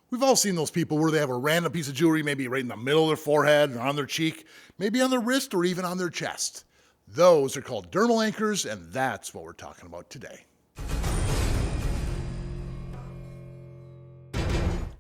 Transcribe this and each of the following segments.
We've all seen those people where they have a random piece of jewelry, maybe right in the middle of their forehead or on their cheek, maybe on their wrist or even on their chest. Those are called dermal anchors, and that's what we're talking about today.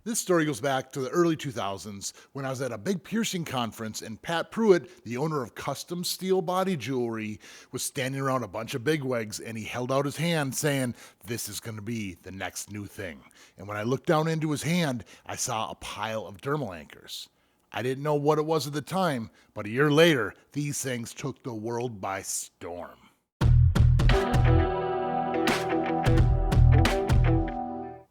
This story goes back to the early 2000s when I was at a big piercing conference and Pat Pruitt, the owner of Custom Steel Body Jewelry, was standing around a bunch of bigwigs and he held out his hand saying, "This is going to be the next new thing." And when I looked down into his hand, I saw a pile of dermal anchors. I didn't know what it was at the time, but a year later, these things took the world by storm.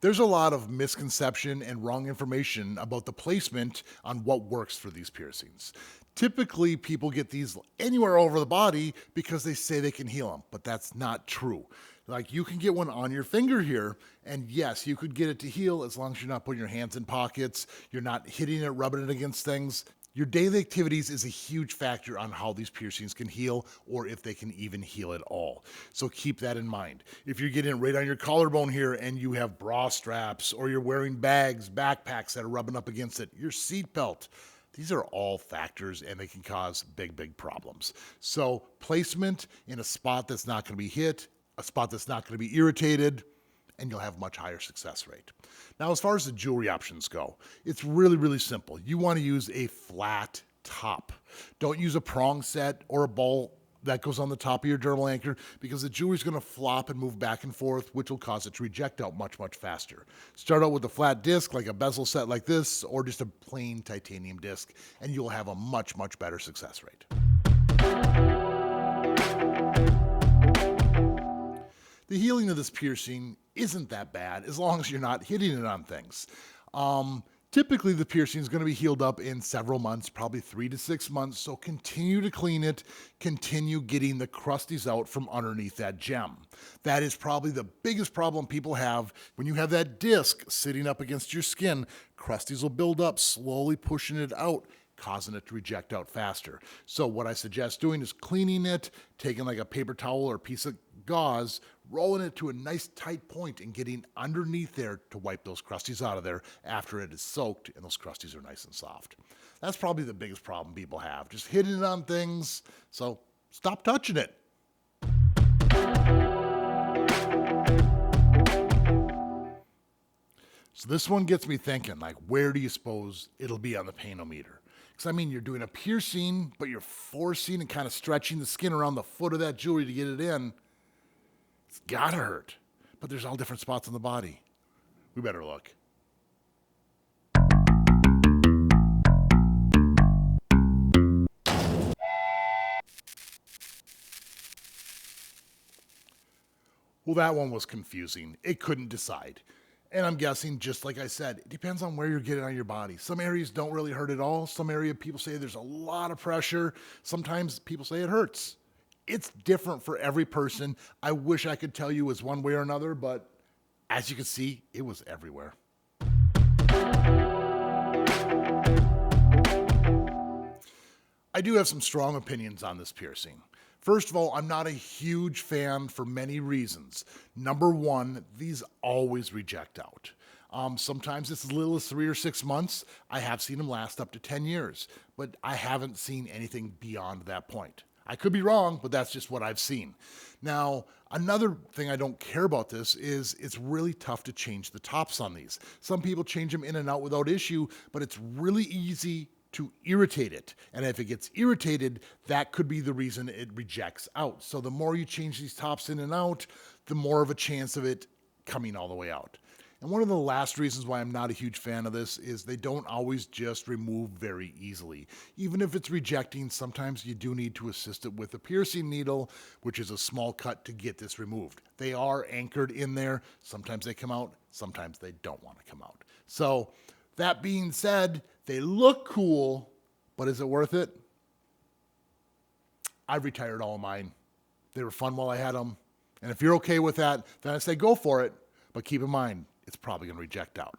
There's a lot of misconception and wrong information about the placement on what works for these piercings. Typically, people get these anywhere over the body because they say they can heal them, but that's not true. Like, you can get one on your finger here, and yes, you could get it to heal as long as you're not putting your hands in pockets, you're not hitting it, rubbing it against things. Your daily activities is a huge factor on how these piercings can heal or if they can even heal at all. So keep that in mind. If you're getting it right on your collarbone here and you have bra straps or you're wearing bags, backpacks that are rubbing up against it, your seatbelt, these are all factors and they can cause big problems. So placement in a spot that's not going to be hit, a spot that's not going to be irritated, and you'll have much higher success rate. Now, as far as the jewelry options go, it's really simple. You want to use a flat top. Don't use a prong set or a ball that goes on the top of your dermal anchor because the jewelry is going to flop and move back and forth, which will cause it to reject out much faster. Start out with a flat disc, like a bezel set like this, or just a plain titanium disc, and you'll have a much better success rate. The healing of this piercing isn't that bad as long as you're not hitting it on things. Typically, the piercing is going to be healed up in several months, probably 3 to 6 months, so continue to clean it, continue getting the crusties out from underneath that gem. That is probably the biggest problem people have. When you have that disc sitting up against your skin, crusties will build up, slowly pushing it out, causing it to reject out faster. So what I suggest doing is cleaning it, taking like a paper towel or a piece of gauze, rolling it to a nice tight point and getting underneath there to wipe those crusties out of there after it is soaked and those crusties are nice and soft. That's probably the biggest problem people have, just hitting it on things. So stop touching it. So this one gets me thinking, like, where do you suppose it'll be on the painometer? Because, I mean, you're doing a piercing, but you're forcing and kind of stretching the skin around the foot of that jewelry to get it in. It's gotta hurt. But there's all different spots on the body. We better look. Well, that one was confusing. It couldn't decide. And I'm guessing, just like I said, it depends on where you're getting on your body. Some areas don't really hurt at all. Some area people say there's a lot of pressure. Sometimes people say it hurts. It's different for every person. I wish I could tell you it's one way or another, but as you can see, it was everywhere. I do have some strong opinions on this piercing. First of all, I'm not a huge fan for many reasons. Number one, these always reject out. Sometimes it's as little as 3 or 6 months. I have seen them last up to 10 years, but I haven't seen anything beyond that point. I could be wrong, but that's just what I've seen. Now, another thing I don't care about this is it's really tough to change the tops on these. Some people change them in and out without issue, but it's really easy to irritate it. And if it gets irritated, that could be the reason it rejects out. So the more you change these tops in and out, the more of a chance of it coming all the way out. And one of the last reasons why I'm not a huge fan of this is they don't always just remove very easily. Even if it's rejecting, sometimes you do need to assist it with a piercing needle, which is a small cut to get this removed. They are anchored in there. Sometimes they come out, sometimes they don't want to come out. So that being said, they look cool, but is it worth it? I've retired all of mine. They were fun while I had them. And if you're okay with that, then I say go for it. But keep in mind, it's probably going to reject out.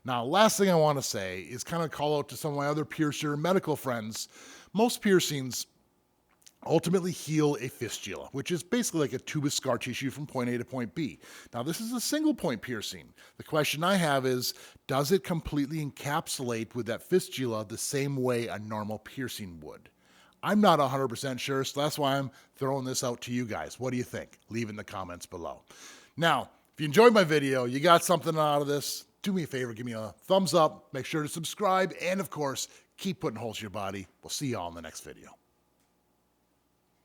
Now, last thing I want to say is kind of call out to some of my other piercer medical friends. Most piercings ultimately heal a fistula, which is basically like a tube of scar tissue from point A to point B. Now, this is a single point piercing. The question I have is, does it completely encapsulate with that fistula the same way a normal piercing would? I'm not 100% sure, so that's why I'm throwing this out to you guys. What do you think? Leave in the comments below. Now, if you enjoyed my video, you got something out of this, do me a favor, give me a thumbs up, make sure to subscribe, and of course, keep putting holes in your body. We'll see you all in the next video.